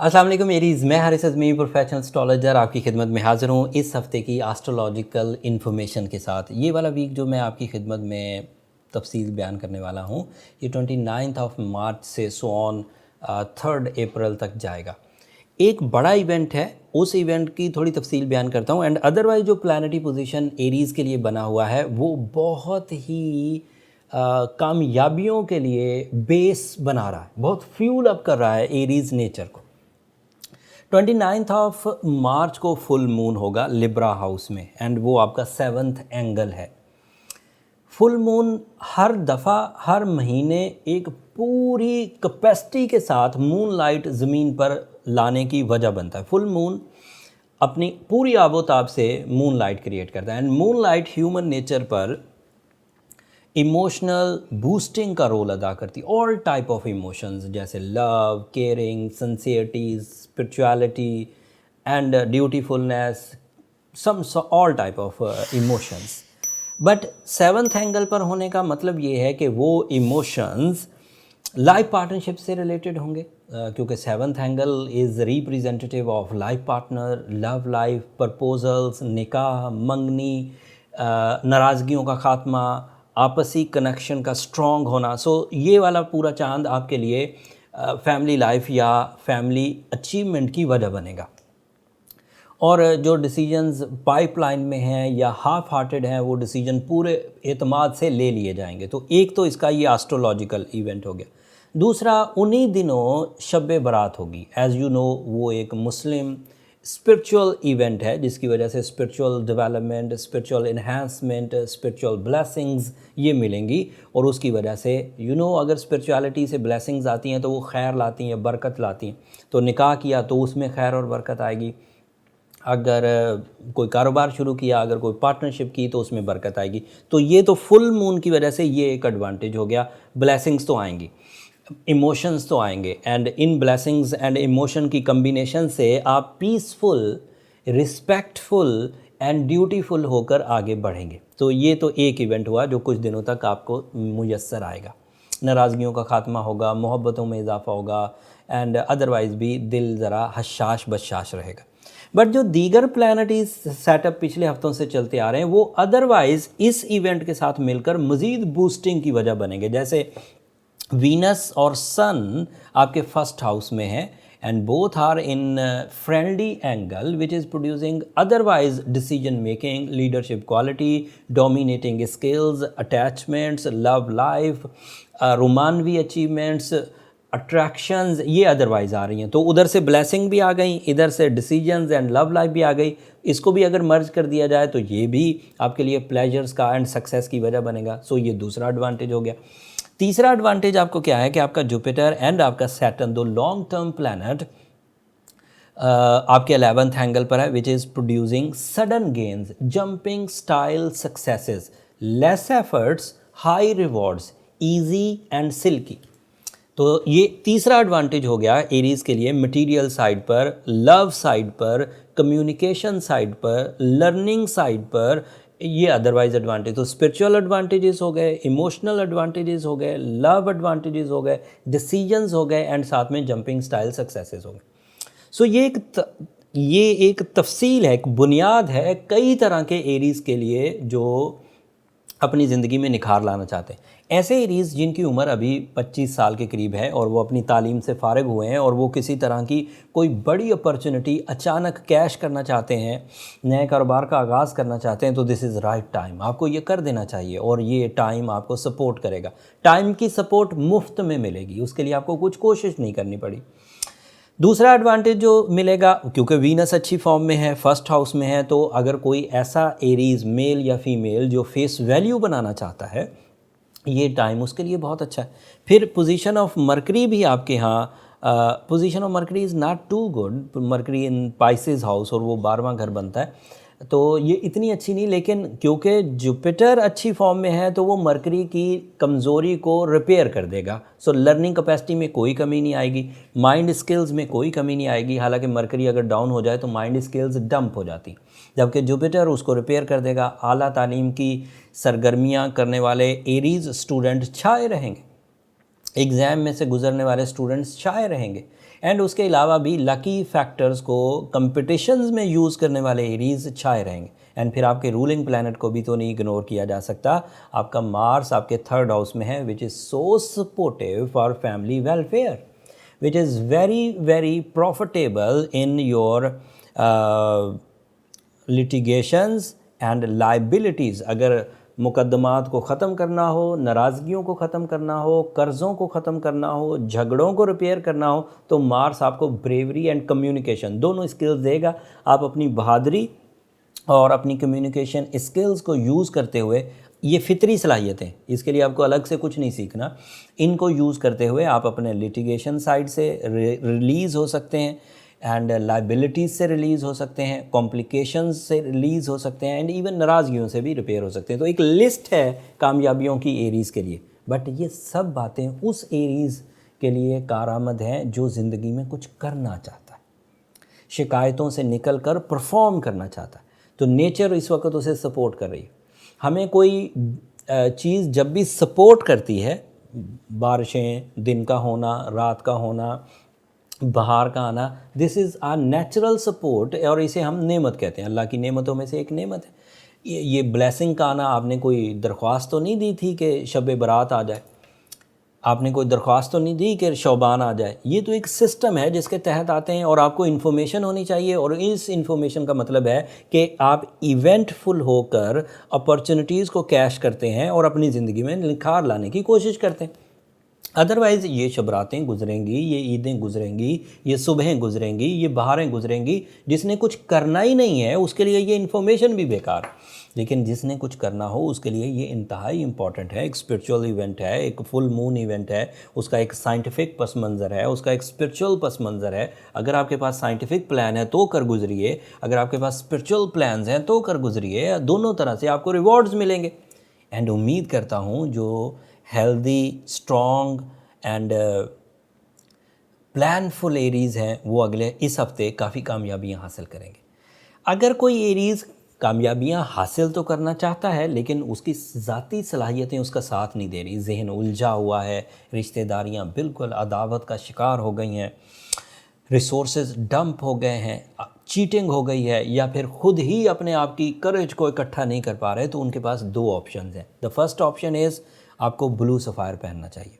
अस्सलाम वालेकुम एरीज़, मैं हारिस अज़मी प्रोफेशनल एस्ट्रोलॉजर आपकी खिदमत में हाज़िर हूँ इस हफ़्ते की एस्ट्रोलॉजिकल इन्फॉर्मेशन के साथ। ये वाला वीक जो मैं आपकी खिदमत में तफसील बयान करने वाला हूँ, ये 29 ऑफ मार्च से सो ऑन 3 अप्रैल तक जाएगा। एक बड़ा इवेंट है, उस इवेंट की थोड़ी तफसील बयान करता हूँ एंड अदरवाइज़ जो प्लानिटरी पोजीशन एरीज़ के लिए बना हुआ है वो बहुत ही कामयाबियों के लिए बेस बना रहा है, बहुत फ्यूल अप कर रहा है एरीज़ नेचर को। 29 ऑफ मार्च को फुल मून होगा लिब्रा हाउस में एंड वो आपका 7th एंगल है। फुल मून हर दफ़ा हर महीने एक पूरी कैपेसिटी के साथ मून लाइट ज़मीन पर लाने की वजह बनता है। फुल मून अपनी पूरी आबोताब से मून लाइट क्रिएट करता है and moon light human nature पर इमोशनल बूस्टिंग का रोल अदा करती है। ऑल टाइप ऑफ इमोशंस जैसे love, caring, sincerity, spirituality and dutifulness, some all type of emotions. But 7th angle पर होने का मतलब ये है कि वो इमोशंस लाइफ पार्टनरशिप से रिलेटेड होंगे, क्योंकि 7th angle is representative of life partner, love life, proposals, निकाह, मंगनी, नाराज़गियों का ख़ात्मा, आपसी कनेक्शन का स्ट्रॉन्ग होना। सो ये वाला पूरा चांद आपके लिए फैमिली लाइफ या फैमिली अचीवमेंट की वजह बनेगा। और जो डिसीजंस पाइपलाइन में हैं या हाफ हार्टेड हैं वो डिसीजन पूरे एतमाद से ले लिए जाएंगे। तो एक तो इसका ये एस्ट्रोलॉजिकल इवेंट हो गया। दूसरा, उन्हीं दिनों शब बारात होगी। एज़ यू नो, वो एक मुस्लिम स्पिरिचुअल इवेंट है जिसकी वजह से spiritual development, spiritual enhancement, spiritual blessings ये मिलेंगी। और उसकी वजह से अगर स्पिरिचुअलिटी से ब्लेसिंग्स आती हैं तो वो खैर लाती हैं, बरकत लाती हैं। तो निकाह किया तो उसमें खैर और बरकत आएगी। अगर कोई कारोबार शुरू किया, अगर कोई पार्टनरशिप की तो उसमें बरकत आएगी। तो ये तो फुल मून की वजह से ये एक एडवांटेज हो गया। ब्लेसिंग्स तो आएंगी, इमोशंस तो आएंगे and in blessings and emotion की कम्बिनेशन से आप पीसफुल, रिस्पेक्टफुल एंड ड्यूटीफुल होकर आगे बढ़ेंगे। तो ये तो एक इवेंट हुआ जो कुछ दिनों तक आपको मुयस्सर आएगा। नाराज़गियों का ख़ात्मा होगा, मोहब्बतों में इजाफ़ा होगा एंड अदरवाइज़ भी दिल ज़रा हशाश बशाश रहेगा। बट जो दीगर प्लानिटरी सेटअप पिछले हफ्तों से चलते आ रहे हैं वो अदरवाइज़ इस इवेंट के साथ मिलकर मज़ीद बूस्टिंग की वजह बनेंगे। जैसे वीनस और सन आपके फर्स्ट हाउस में है and both are in friendly angle which is producing otherwise decision making, leadership quality, dominating skills, attachments, love life, रोमानवी अचीवमेंट्स, अट्रैक्शंस, ये अदरवाइज़ आ रही हैं। तो उधर से ब्लेसिंग भी आ गई, इधर से डिसीजंस एंड लव लाइफ भी आ गई। इसको भी अगर मर्ज कर दिया जाए तो ये भी आपके लिए प्लेजर्स का एंड सक्सेस की वजह बनेगा। सो ये दूसरा एडवांटेज हो गया। तीसरा एडवांटेज आपको क्या है कि आपका जुपिटर एंड आपका सैटर्न, दो लॉन्ग टर्म प्लैनेट आपके 11th एंगल पर है विच is producing sudden gains, jumping style successes, less efforts, high rewards, easy and silkie. तो ये तीसरा एडवांटेज हो गया एरीज़ के लिए मटेरियल साइड पर, लव साइड पर, कम्युनिकेशन साइड पर, लर्निंग साइड पर। ये अदरवाइज एडवांटेज तो स्पिरिचुअल एडवांटेजेस हो गए, इमोशनल एडवांटेजेस हो गए, लव एडवांटेजेस हो गए, डिसीजंस हो गए एंड साथ में जंपिंग स्टाइल सक्सेसेस हो गए। सो ये एक तफसील है, एक बुनियाद है कई तरह के एरीज़ के लिए जो अपनी ज़िंदगी में निखार लाना चाहते हैं। ऐसे एरीज़ जिनकी उम्र अभी 25 साल के करीब है और वो अपनी तालीम से फ़ारिग हुए हैं और वो किसी तरह की कोई बड़ी अपॉर्चुनिटी अचानक कैश करना चाहते हैं, नए कारोबार का आगाज़ करना चाहते हैं, तो दिस इज़ राइट टाइम। आपको ये कर देना चाहिए और ये टाइम आपको सपोर्ट करेगा। टाइम की सपोर्ट मुफ्त में मिलेगी, उसके लिए आपको कुछ कोशिश नहीं करनी पड़ी। दूसरा एडवांटेज जो मिलेगा, क्योंकि वीनस अच्छी फॉर्म में है, फर्स्ट हाउस में है, तो अगर कोई ऐसा एरीज़ मेल या फीमेल जो फेस वैल्यू बनाना चाहता है, ये टाइम उसके लिए बहुत अच्छा है। फिर पोजीशन ऑफ मरकरी भी आपके यहाँ, position of Mercury is not too good. Mercury in Pisces house और वो 12वां घर बनता है, तो ये इतनी अच्छी नहीं। लेकिन क्योंकि जुपिटर अच्छी फॉर्म में है तो वो मरकरी की कमज़ोरी को रिपेयर कर देगा। सो लर्निंग कैपेसिटी में कोई कमी नहीं आएगी, माइंड स्किल्स में कोई कमी नहीं आएगी। हालांकि मरकरी अगर डाउन हो जाए तो माइंड स्किल्स डंप हो जाती, जबकि जुपिटर उसको रिपेयर कर देगा। आला तालीम की सरगर्मियाँ करने वाले एरीज़ स्टूडेंट छाए रहेंगे। एग्ज़ाम में से गुजरने वाले स्टूडेंट्स शाय रहेंगे। एंड उसके अलावा भी लकी फैक्टर्स को कंपटिशंस में यूज़ करने वाले एरीज शाय रहेंगे। एंड फिर आपके रूलिंग प्लैनेट को भी तो नहीं इग्नोर किया जा सकता। आपका मार्स आपके 3rd हाउस में है, which is so supportive for family welfare, which is very very profitable in your litigations and liabilities। अगर मुकदमात को ख़त्म करना हो, नाराज़गियों को ख़त्म करना हो, कर्ज़ों को ख़त्म करना हो, झगड़ों को रिपेयर करना हो, तो मार्स आपको ब्रेवरी एंड कम्युनिकेशन दोनों स्किल्स देगा। आप अपनी बहादुरी और अपनी कम्युनिकेशन स्किल्स को यूज़ करते हुए, ये फितरी सलाहियतें, इसके लिए आपको अलग से कुछ नहीं सीखना, इनको यूज़ करते हुए आप अपने लिटिगेशन साइड से रिलीज़ हो सकते हैं, एंड लाइबिलिटीज़ से रिलीज़ हो सकते हैं, कॉम्प्लिकेशंस से रिलीज़ हो सकते हैं, एंड इवन नाराज़गियों से भी रिपेयर हो सकते हैं। तो एक लिस्ट है कामयाबियों की एरीज़ के लिए, बट ये सब बातें उस एरीज़ के लिए कारआमद हैं जो ज़िंदगी में कुछ करना चाहता है, शिकायतों से निकल कर परफॉर्म करना चाहता है। तो नेचर इस वक्त उसे सपोर्ट कर रही है। हमें कोई चीज़ जब भी सपोर्ट करती है, बारिशें, दिन का होना, रात का होना, बाहर का आना, this is a natural support, और इसे हम नेमत कहते हैं। अल्लाह की नेमतों में से एक नेमत है ये ब्लेसिंग का आना। आपने कोई दरख्वास्त तो नहीं दी थी कि शब बारात आ जाए, आपने कोई दरख्वास्त तो नहीं दी कि शौबान आ जाए। ये तो एक सिस्टम है जिसके तहत आते हैं, और आपको इन्फॉर्मेशन होनी चाहिए, और इस इन्फॉर्मेशन का मतलब है कि आप इवेंटफुल होकर अपॉर्चुनिटीज़ को कैश करते हैं और अपनी ज़िंदगी में निखार लाने की कोशिश करते हैं। अदरवाइज़ ये शबरातें गुजरेंगी, ये ईदें गुजरेंगी, ये सुबहें गुजरेंगी, ये बहारें गुजरेंगी, जिसने कुछ करना ही नहीं है उसके लिए ये इन्फॉर्मेशन भी बेकार है। लेकिन जिसने कुछ करना हो उसके लिए ये इंतहाई इंपॉर्टेंट है। एक स्पिरिचुअल इवेंट है, एक फुल मून इवेंट है, उसका एक साइंटिफिक पस मंज़र है, उसका एक स्पिरिचुअल पस मंज़र है। अगर आपके पास साइंटिफिक प्लान है तो कर गुजरिए, अगर आपके पास स्पिरिचुअल प्लान्स हैं तो कर गुजरिए, दोनों तरह से आपको रिवॉर्ड्स मिलेंगे। एंड उम्मीद करता हूँ जो हेल्दी, स्ट्रॉन्ग एंड प्लानफुल एरीज़ हैं वो अगले इस हफ्ते काफ़ी कामयाबियाँ हासिल करेंगे। अगर कोई एरीज़ कामयाबियाँ हासिल तो करना चाहता है लेकिन उसकी ज़ाती सलाहियतें उसका साथ नहीं दे रही, जहन उलझा हुआ है, रिश्तेदारियाँ बिल्कुल अदावत का शिकार हो गई हैं, रिसोर्सेज डंप हो गए हैं, चीटिंग हो गई है, या फिर खुद ही अपने आप की करेज को इकट्ठा नहीं कर पा रहे, तो उनके पास 2 ऑप्शन हैं। द फर्स्ट ऑप्शन इज़ आपको ब्लू सफ़ायर पहनना चाहिए।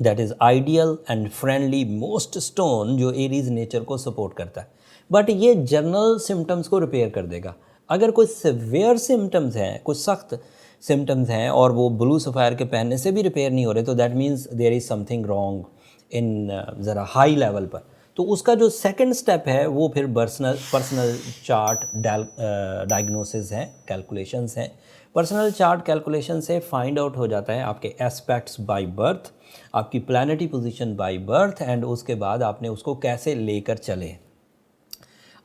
That is ideal and friendly most stone जो एरीज नेचर को सपोर्ट करता है, बट ये जनरल सिम्टम्स को रिपेयर कर देगा। अगर कोई सिवियर सिम्टम्स हैं, कुछ सख्त सिम्टम्स हैं और वो ब्लू सफ़ायर के पहनने से भी रिपेयर नहीं हो रहे, तो that means there is something wrong in ज़रा हाई लेवल पर। तो उसका जो सेकंड स्टेप है वो फिर पर्सनल चार्ट डायग्नोसिस हैं, कैलकुलेशंस हैं। पर्सनल चार्ट कैलकुलेशन से फाइंड आउट हो जाता है आपके एस्पेक्ट्स बाय बर्थ, आपकी planetary position by birth, and उसके बाद आपने उसको कैसे लेकर चले।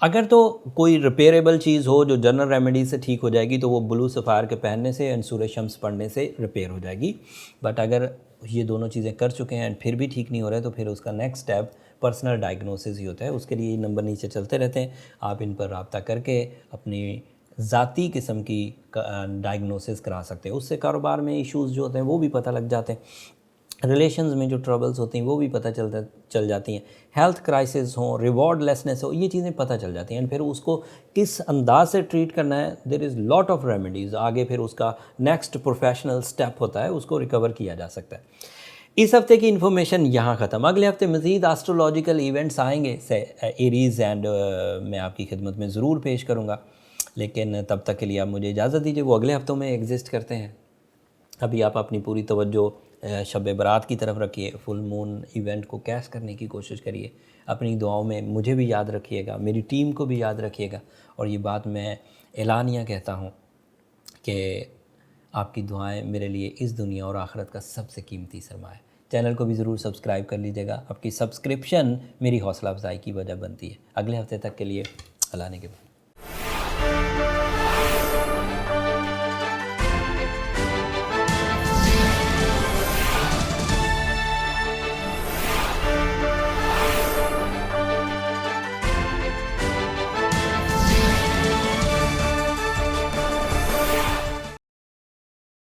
अगर तो कोई रिपेयरेबल चीज़ हो जो जनरल रेमेडी से ठीक हो जाएगी तो वो ब्लू सफ़ायर के पहनने से एंड सूरज शम्स पढ़ने से रिपेयर हो जाएगी। बट अगर ये दोनों चीज़ें कर चुके हैं एंड फिर भी ठीक नहीं हो रहा है तो फिर उसका नेक्स्ट स्टेप पर्सनल डायग्नोसिस ही होता है। उसके लिए नंबर नीचे चलते रहते हैं, आप इन पर रब्ता करके अपनी ज़ाती किस्म की डायग्नोसिस करा सकते हैं। उससे कारोबार में इश्यूज़ जो होते हैं वो भी पता लग जाते हैं, रिलेशंस में जो ट्रबल्स होती हैं वो भी पता चल जाती हैं, हेल्थ क्राइसिस हो, रिवॉर्डलेसनेस हो, ये चीज़ें पता चल जाती हैं। एंड फिर उसको किस अंदाज से ट्रीट करना है, there is lot of remedies. आगे फिर उसका नेक्स्ट प्रोफेशनल स्टेप होता है, उसको रिकवर किया जा सकता है। इस हफ्ते की इन्फॉर्मेशन यहाँ ख़त्म। अगले हफ्ते मज़ीद एस्ट्रोलॉजिकल इवेंट्स आएंगे एरीज़, एंड मैं आपकी खिदमत में ज़रूर पेश करूँगा। लेकिन तब तक के लिए आप मुझे इजाज़त दीजिए, वो अगले हफ्तों में एग्जिस्ट करते हैं। अभी आप अपनी पूरी तवज्जो शब बारात की तरफ रखिए, फुल मून इवेंट को कैश करने की कोशिश करिए। अपनी दुआओं में मुझे भी याद रखिएगा, मेरी टीम को भी याद रखिएगा। और ये बात मैं एलानिया कहता हूँ कि आपकी दुआएं मेरे लिए इस दुनिया और आखिरत का सबसे कीमती सरमाया है। चैनल को भी ज़रूर सब्सक्राइब कर लीजिएगा, आपकी सब्सक्रिप्शन मेरी हौसला अफजाई की वजह बनती है। अगले हफ्ते तक के लिए अल्लाह ने के बाद।